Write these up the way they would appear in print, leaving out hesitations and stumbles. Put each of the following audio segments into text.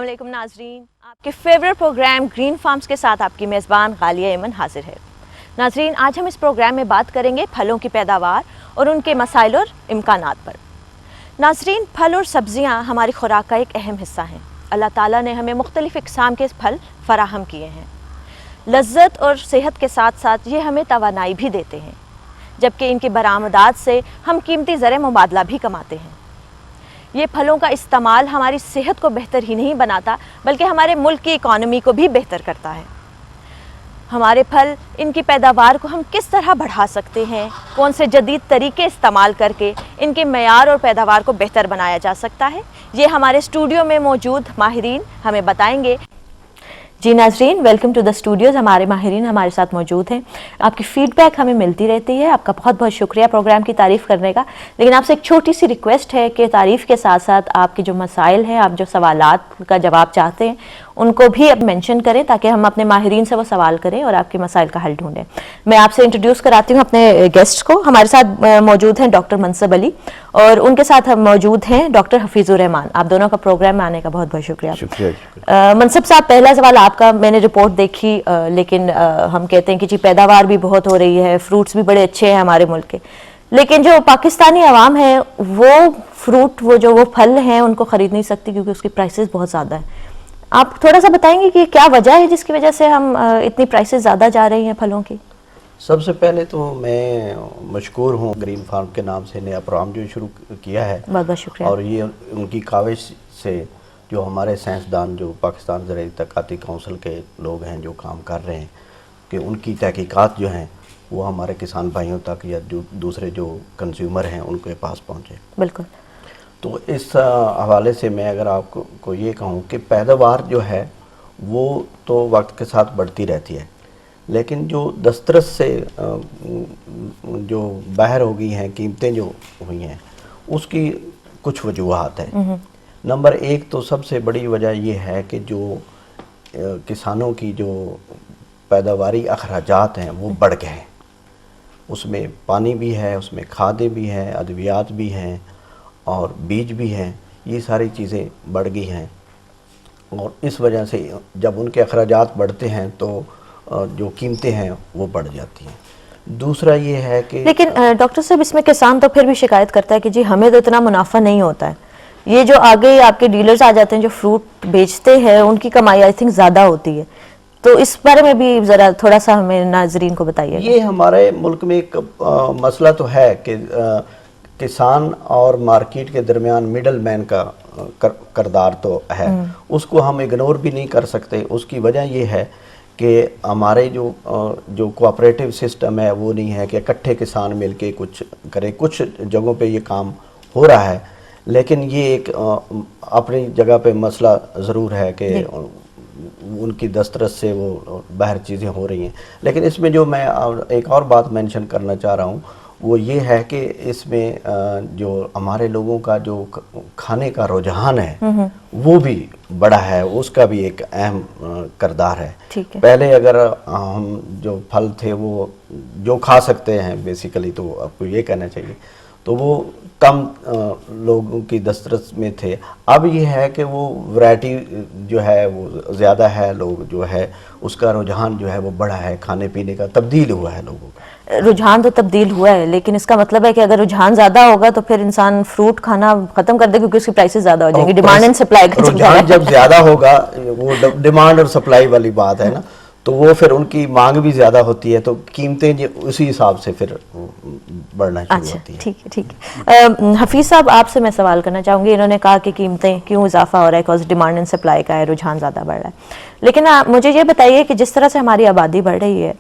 अस्सलाम वालेकुम नाजरीन, आपके फेवरेट प्रोग्राम ग्रीन फार्म्स के साथ आपकी मेज़बान गालिया ऐमन हाजिर है। नाजरीन, आज हम इस प्रोग्राम में बात करेंगे फलों की पैदावार और उनके मसाइल और इम्कानात पर। नाजरीन, फल और सब्ज़ियाँ हमारी खुराक का एक अहम हिस्सा हैं। अल्लाह ताला ने हमें मुख्तलिफ़ इक़साम के फल फराहम किए हैं। लज़्ज़त और सेहत के साथ साथ ये हमें तवानाई भी देते हैं, जबकि इनकी बरामदात से हम कीमती ज़र मुबादला भी कमाते हैं। ये फलों का इस्तेमाल हमारी सेहत को बेहतर ही नहीं बनाता, बल्कि हमारे मुल्क की इकॉनमी को भी बेहतर करता है। हमारे फल, इनकी पैदावार को हम किस तरह बढ़ा सकते हैं, कौन से जदीद तरीके इस्तेमाल करके इनके मयार और पैदावार को बेहतर बनाया जा सकता है, ये हमारे स्टूडियो में मौजूद माहिरीन हमें बताएंगे। जी नाजरीन, वेलकम टू द स्टूडियोज़। हमारे माहिरीन हमारे साथ मौजूद हैं। आपकी फ़ीडबैक हमें मिलती रहती है, आपका बहुत बहुत शुक्रिया प्रोग्राम की तारीफ़ करने का। लेकिन आपसे एक छोटी सी रिक्वेस्ट है कि तारीफ़ के साथ साथ आपके जो मसाइल हैं, आप जो सवालात का जवाब चाहते हैं, उनको भी अब मेंशन करें, ताकि हम अपने माहिरीन से वो सवाल करें और आपके मसाइल का हल ढूंढें। मैं आपसे इंट्रोड्यूस कराती हूँ अपने गेस्ट को। हमारे साथ मौजूद हैं डॉक्टर मनसब अली और उनके साथ हम मौजूद हैं डॉक्टर हफीज़ुर रहमान। आप दोनों का प्रोग्राम में आने का बहुत बहुत शुक्रिया। मनसब साहब, पहला सवाल आपका। मैंने रिपोर्ट देखी, लेकिन हम कहते हैं कि जी पैदावार भी बहुत हो रही है, फ्रूट्स भी बड़े अच्छे हैं हमारे मुल्क के, लेकिन जो पाकिस्तानी अवाम है वो फ्रूट, वो फल हैं, उनको ख़रीद नहीं सकती क्योंकि उसकी प्राइसेस बहुत ज़्यादा है। आप थोड़ा सा बताएंगे कि क्या वजह है जिसकी वजह से हम इतनी प्राइसेस ज़्यादा जा रही हैं फलों की? सबसे पहले तो मैं मशकूर हूँ ग्रीन फार्म के नाम से नया प्रोग्राम जो शुरू किया है, बहुत बहुत शुक्रिया। और ये उनकी काविश से जो हमारे साइंसदान, जो पाकिस्तान ज़राई तहक़ीक़ाती काउंसिल के लोग हैं जो काम कर रहे हैं, कि उनकी तहक़ीक़ात जो हैं वो हमारे किसान भाइयों तक या जो दूसरे जो कंज्यूमर हैं उनके पास पहुँचे। बिल्कुल। तो इस हवाले से मैं अगर आपको ये कहूँ कि पैदावार जो है वो तो वक्त के साथ बढ़ती रहती है, लेकिन जो दस्तरस से जो बाहर हो गई हैं, कीमतें जो हुई हैं, उसकी कुछ वजूहात हैं। नंबर एक तो सबसे बड़ी वजह ये है कि जो किसानों की जो पैदावारी अखराजात हैं वो बढ़ गए हैं। उसमें पानी भी है, उसमें खादें भी हैं, अद्वियात भी हैं और बीज भी हैं। ये सारी चीज़ें बढ़ गई हैं और इस वजह से जब उनके अखराजात बढ़ते हैं तो जो कीमतें हैं वो बढ़ जाती हैं। दूसरा ये है कि लेकिन डॉक्टर साहब, इसमें किसान तो फिर भी शिकायत करता है कि जी हमें तो इतना मुनाफा नहीं होता है। ये जो आगे आपके डीलर्स आ जाते हैं जो फ्रूट बेचते हैं, उनकी कमाई आई थिंक ज़्यादा होती है। तो इस बारे में भी ज़रा थोड़ा सा हमें नाजरीन को बताइए। ये हमारे मुल्क में एक मसला तो है कि किसान और मार्केट के दरमियान मिडल मैन का किरदार तो है, उसको हम इग्नोर भी नहीं कर सकते। उसकी वजह ये है कि हमारे जो कोऑपरेटिव सिस्टम है वो नहीं है कि इकट्ठे किसान मिलके कुछ करें। कुछ जगहों पे ये काम हो रहा है, लेकिन ये एक अपनी जगह पे मसला ज़रूर है कि उनकी दस्तरस से वो बाहर चीज़ें हो रही हैं। लेकिन इसमें जो मैं एक और बात मेंशन करना चाह रहा हूँ वो ये है कि इसमें जो हमारे लोगों का जो खाने का रुझान है वो भी बड़ा है, उसका भी एक अहम किरदार है। पहले अगर हम जो फल थे वो जो खा सकते हैं बेसिकली, तो आपको ये कहना चाहिए, तो वो कम लोगों की दस्तरस में थे। अब ये है कि वो वैरायटी जो है वो ज़्यादा है, लोग जो है उसका रुझान जो है वो बड़ा है, खाने पीने का तब्दील हुआ है लोगों का। रुझान तो तब्दील हुआ है, लेकिन इसका मतलब है कि अगर रुझान ज़्यादा होगा तो फिर इंसान फ्रूट खाना ख़त्म कर दे, क्योंकि उसकी प्राइसेस ज़्यादा हो जाएंगी। डिमांड एंड सप्लाई का रुझान जब ज़्यादा होगा, वो डिमांड और सप्लाई वाली बात है ना, तो वो फिर उनकी मांग भी ज़्यादा होती है, तो कीमतें उसी हिसाब से फिर बढ़ना शुरू होती है। ठीक है। हफीज़ साहब, आपसे मैं सवाल करना चाहूँगी। इन्होंने कहा कि कीमतें क्यों इजाफा हो रहा है, बिकॉज डिमांड एंड सप्लाई का है, रुझान ज़्यादा बढ़ रहा है। लेकिन मुझे ये बताइए कि जिस तरह से हमारी आबादी बढ़ रही है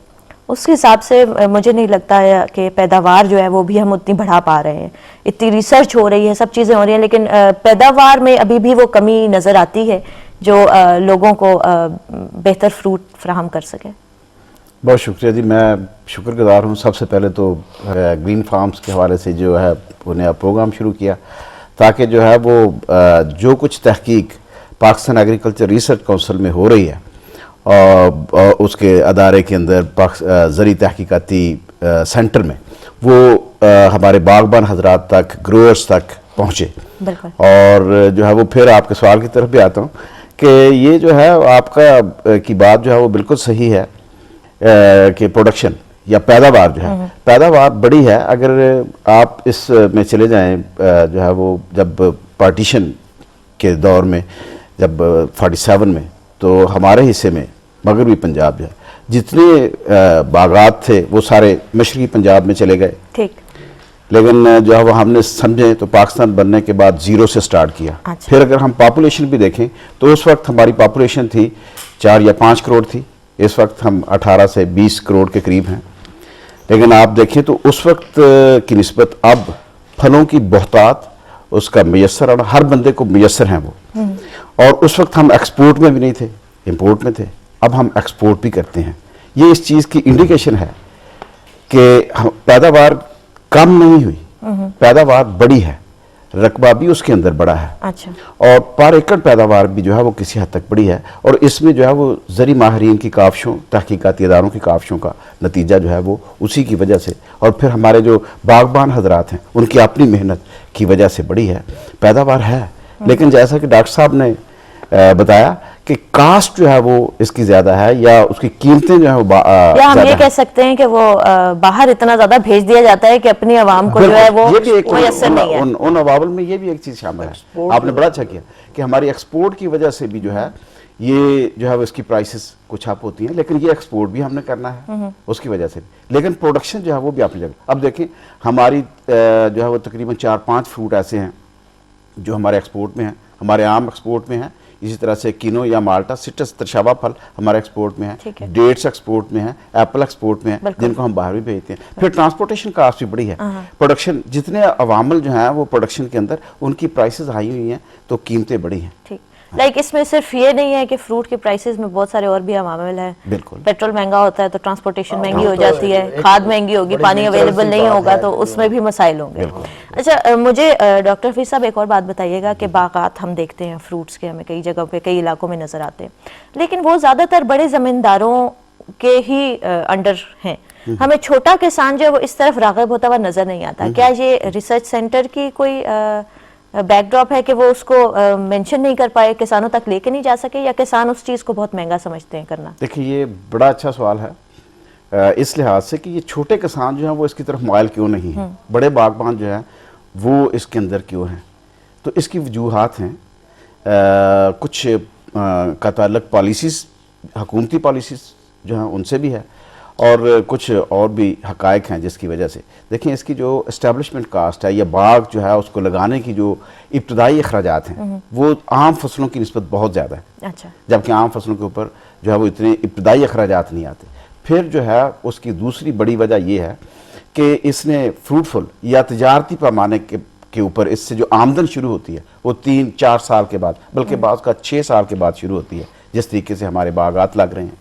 उस हिसाब से मुझे नहीं लगता है कि पैदावार जो है वो भी हम उतनी बढ़ा पा रहे हैं। इतनी रिसर्च हो रही है, सब चीज़ें हो रही हैं, लेकिन पैदावार में अभी भी वो कमी नज़र आती है जो लोगों को बेहतर फ्रूट फराहम कर सके। बहुत शुक्रिया जी, मैं शुक्रगुजार हूँ। सबसे पहले तो ग्रीन फार्म्स के हवाले से जो है वो नया प्रोग्राम शुरू किया, ताकि जो है वो जो कुछ तहकीक पाकिस्तान एग्रीकल्चर रिसर्च काउंसिल में हो रही है और उसके अदारे के अंदर ज़री तहकीकाती सेंटर में, वो हमारे बागबान हजरात तक, ग्रोअर्स तक पहुँचे। और जो है वो फिर आपके सवाल की तरफ भी आता हूँ کہ یہ جو ہے آپ کا کی بات جو ہے وہ بالکل صحیح ہے کہ پروڈکشن یا پیداوار جو ہے پیداوار بڑی ہے. اگر آپ اس میں چلے جائیں جو ہے وہ جب پارٹیشن کے دور میں جب 47 میں تو ہمارے حصے میں مغربی پنجاب جو ہے جتنے باغات تھے وہ سارے مشرقی پنجاب میں چلے گئے. ٹھیک. لیکن جو ہے وہ ہم نے سمجھے تو پاکستان بننے کے بعد زیرو سے سٹارٹ کیا. پھر اگر ہم پاپولیشن بھی دیکھیں تو اس وقت ہماری پاپولیشن تھی 4 یا 5 کروڑ تھی. اس وقت ہم 18 سے 20 کروڑ کے قریب ہیں. لیکن آپ دیکھیں تو اس وقت کی نسبت اب پھلوں کی بہتات اس کا میسر اور ہر بندے کو میسر ہیں وہ. اور اس وقت ہم ایکسپورٹ میں بھی نہیں تھے, امپورٹ میں تھے. اب ہم ایکسپورٹ بھی کرتے ہیں. یہ اس چیز کی انڈیکیشن ہے کہ پیداوار کم نہیں ہوئی, پیداوار بڑی ہے, رقبہ بھی اس کے اندر بڑا ہے. اچھا. اور پر ایکڑ پیداوار بھی جو ہے وہ کسی حد تک بڑی ہے. اور اس میں جو ہے وہ زرعی ماہرین کی کاوشوں, تحقیقاتی اداروں کی کاوشوں کا نتیجہ جو ہے وہ اسی کی وجہ سے, اور پھر ہمارے جو باغبان حضرات ہیں ان کی اپنی محنت کی وجہ سے بڑی ہے. پیداوار ہے, لیکن جیسا کہ ڈاکٹر صاحب نے بتایا کہ کاسٹ جو ہے وہ اس کی زیادہ ہے, یا اس کی قیمتیں جو ہیں وہ یا ہم زیادہ یہ ہیں. کہہ سکتے ہیں کہ وہ باہر اتنا زیادہ بھیج دیا جاتا ہے کہ اپنی عوام کو جو ہے وہ یہ بھی ایک میسر نہیں ہے. ان عوامل میں یہ بھی ایک چیز شامل ہے. آپ نے بڑا اچھا کیا کہ ہماری ایکسپورٹ کی وجہ سے بھی جو ہے یہ جو ہے وہ اس کی پرائسز کچھ اپ ہوتی ہیں, لیکن یہ ایکسپورٹ بھی ہم نے کرنا ہے اس کی وجہ سے. لیکن پروڈکشن جو ہے وہ بھی اپنی جگہ. اب دیکھیں ہماری جو ہے وہ تقریباً 4-5 فروٹ ایسے ہیں جو ہمارے ایکسپورٹ میں ہیں. ہمارے آم ایکسپورٹ میں ہیں, اسی طرح سے کینو یا مالٹا, سٹرس ترشابہ پھل ہمارے ایکسپورٹ میں ہیں, ڈیٹس ایکسپورٹ میں ہیں, ایپل ایکسپورٹ میں ہیں, جن کو ہم باہر بھی بھیجتے ہیں. پھر ٹرانسپورٹیشن کاسٹ بھی بڑی ہے. پروڈکشن جتنے عوامل جو ہیں وہ پروڈکشن کے اندر ان کی پرائسز ہائی ہوئی ہیں تو قیمتیں بڑی ہیں. ٹھیک. لائک اس میں صرف یہ نہیں ہے کہ فروٹ کے پرائسز میں بہت سارے اور بھی عوامل ہیں. بالکل. پیٹرول مہنگا ہوتا ہے تو ٹرانسپورٹیشن مہنگی ہو جاتی ہے, کھاد مہنگی ہوگی, پانی اویلیبل نہیں ہوگا تو اس میں بھی مسائل ہوں گے. اچھا, مجھے ڈاکٹر حفیظ صاحب ایک اور بات بتائیے گا کہ باغات ہم دیکھتے ہیں فروٹس کے, ہمیں کئی جگہوں پہ کئی علاقوں میں نظر آتے ہیں, لیکن وہ زیادہ تر بڑے زمینداروں کے ہی انڈر ہیں. ہمیں چھوٹا کسان جو ہے وہ اس طرف راغب ہوتا ہوا نظر نہیں آتا. کیا یہ ریسرچ سینٹر کی کوئی بیک ڈراپ ہے کہ وہ اس کو مینشن نہیں کر پائے, کسانوں تک لے کے نہیں جا سکے, یا کسان اس چیز کو بہت مہنگا سمجھتے ہیں کرنا؟ دیکھیں یہ بڑا اچھا سوال ہے اس لحاظ سے کہ یہ چھوٹے کسان جو ہیں وہ اس کی طرف مائل کیوں نہیں ہیں, بڑے باغبان جو ہیں وہ اس کے اندر کیوں ہیں. تو اس کی وجوہات ہیں. کچھ کا تعلق پالیسیز, حکومتی پالیسیز جو ہیں ان سے بھی ہے, اور کچھ اور بھی حقائق ہیں جس کی وجہ سے. دیکھیں اس کی جو اسٹیبلشمنٹ کاسٹ ہے یا باغ جو ہے اس کو لگانے کی جو ابتدائی اخراجات ہیں وہ عام فصلوں کی نسبت بہت زیادہ ہے. اچھا. جبکہ عام فصلوں کے اوپر جو ہے وہ اتنے ابتدائی اخراجات نہیں آتے. پھر جو ہے اس کی دوسری بڑی وجہ یہ ہے کہ اس نے فروٹفل یا تجارتی پیمانے کے اوپر اس سے جو آمدن شروع ہوتی ہے وہ 3-4 سال کے بعد, بلکہ بعض کا 6 سال کے بعد شروع ہوتی ہے. جس طریقے سے ہمارے باغات لگ رہے ہیں,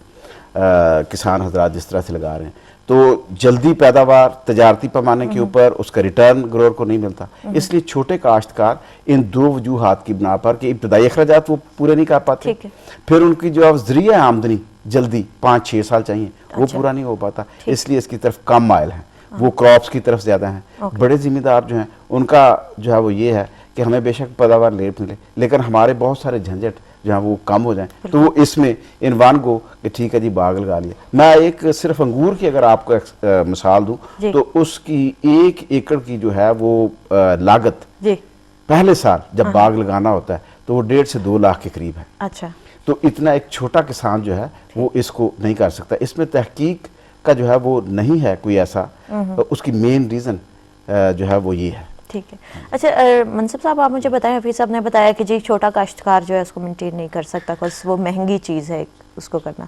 کسان حضرات جس طرح سے لگا رہے ہیں, تو جلدی پیداوار تجارتی پیمانے کے اوپر اس کا ریٹرن گروور کو نہیں ملتا. اس لیے چھوٹے کاشتکار ان 2 وجوہات کی بنا پر کہ ابتدائی اخراجات وہ پورے نہیں کر پاتے, پھر ان کی جو ذریعہ آمدنی جلدی 5-6 سال چاہیے وہ پورا نہیں ہو پاتا, اس لیے اس کی طرف کم مائل ہیں. وہ کراپس کی طرف زیادہ ہیں. بڑے ذمہ دار جو ہیں ان کا جو ہے وہ یہ ہے کہ ہمیں بے شک پیداوار لیٹ ملے, لیکن ہمارے بہت سارے جھنجٹ جو ہیں وہ کم ہو جائیں. تو وہ اس میں انوان گو کہ ٹھیک ہے جی باغ لگا لیا. میں ایک صرف انگور کی اگر آپ کو مثال دوں تو اس کی 1 ایکڑ کی جو ہے وہ لاگت پہلے سال جب باغ لگانا ہوتا ہے تو وہ 1.5 سے 2 لاکھ کے قریب ہے. اچھا. تو اتنا ایک چھوٹا کسان جو ہے وہ اس کو نہیں کر سکتا. اس میں تحقیق کا جو ہے وہ نہیں ہے کوئی ایسا, اس کی مین ریزن جو ہے وہ یہ ہے. ٹھیک ہے. اچھا منصب صاحب آپ مجھے بتائیں, حفیظ صاحب نے بتایا کہ جی چھوٹا کاشتکار جو ہے اس کو مینٹین نہیں کر سکتا بس وہ مہنگی چیز ہے اس کو کرنا.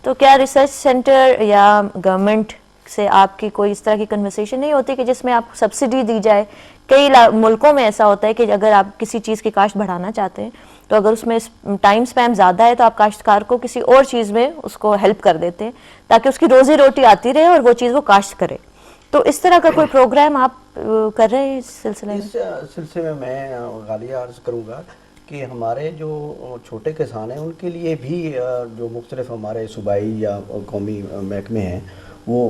تو کیا ریسرچ سینٹر یا گورنمنٹ سے آپ کی کوئی اس طرح کی کنورسیشن نہیں ہوتی کہ جس میں آپ سبسڈی دی جائے؟ کئی ملکوں میں ایسا ہوتا ہے کہ اگر آپ کسی چیز کی کاشت بڑھانا چاہتے ہیں تو اگر اس میں ٹائم سپیم زیادہ ہے تو آپ کاشتکار کو کسی اور چیز میں اس کو ہیلپ کر دیتے ہیں تاکہ اس کی روزی روٹی آتی رہے اور وہ چیز وہ کاشت کرے. تو اس طرح کا کوئی پروگرام آپ کر رہے ہیں اس سلسلے میں؟ اس سلسلے میں غالیہ عرض کروں گا کہ ہمارے جو چھوٹے کسان ہیں ان کے لیے بھی جو مختلف ہمارے صوبائی یا قومی محکمے ہیں وہ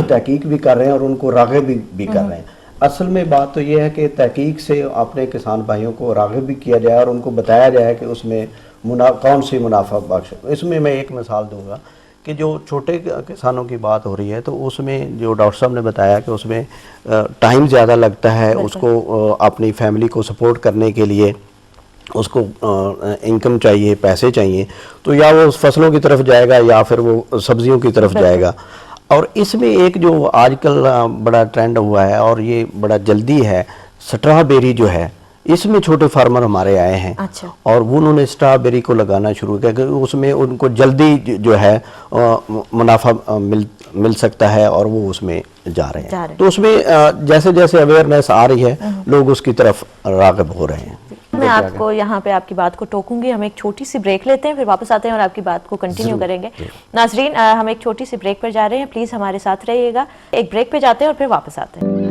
تحقیق بھی کر رہے ہیں اور ان کو راغب بھی کر رہے ہیں. असल में बात तो ये है कि तहकीक से अपने किसान भाइयों को राग़िब भी किया जाए और उनको बताया जाए कि उसमें कौन सी मुनाफा बख्श। इसमें मैं एक मिसाल दूंगा कि जो छोटे किसानों की बात हो रही है, तो उसमें जो डॉक्टर साहब ने बताया कि उसमें टाइम ज़्यादा लगता है, उसको अपनी फैमिली को सपोर्ट करने के लिए उसको इनकम चाहिए, पैसे चाहिए, तो या वो उस फसलों की तरफ जाएगा या फिर वो सब्जियों की तरफ जाएगा। और इसमें एक जो आजकल बड़ा ट्रेंड हुआ है और ये बड़ा जल्दी है, स्ट्रॉबेरी जो है, इसमें छोटे फार्मर हमारे आए हैं। अच्छा। और वो उन्होंने स्ट्रॉबेरी को लगाना शुरू किया क्योंकि उसमें उनको जल्दी जो है मुनाफा मिल सकता है और वो उसमें जा रहे हैं। तो उसमें जैसे जैसे अवेयरनेस आ रही है, लोग उसकी तरफ राग़िब हो रहे हैं। मैं आपको यहाँ पे आपकी बात को टोकूंगी। हम एक छोटी सी ब्रेक लेते हैं, फिर वापस आते हैं और आपकी बात को कंटिन्यू करेंगे। नाज़रीन, हम एक छोटी सी ब्रेक पर जा रहे हैं, प्लीज़ हमारे साथ रहिएगा। एक ब्रेक पे जाते हैं और फिर वापस आते हैं।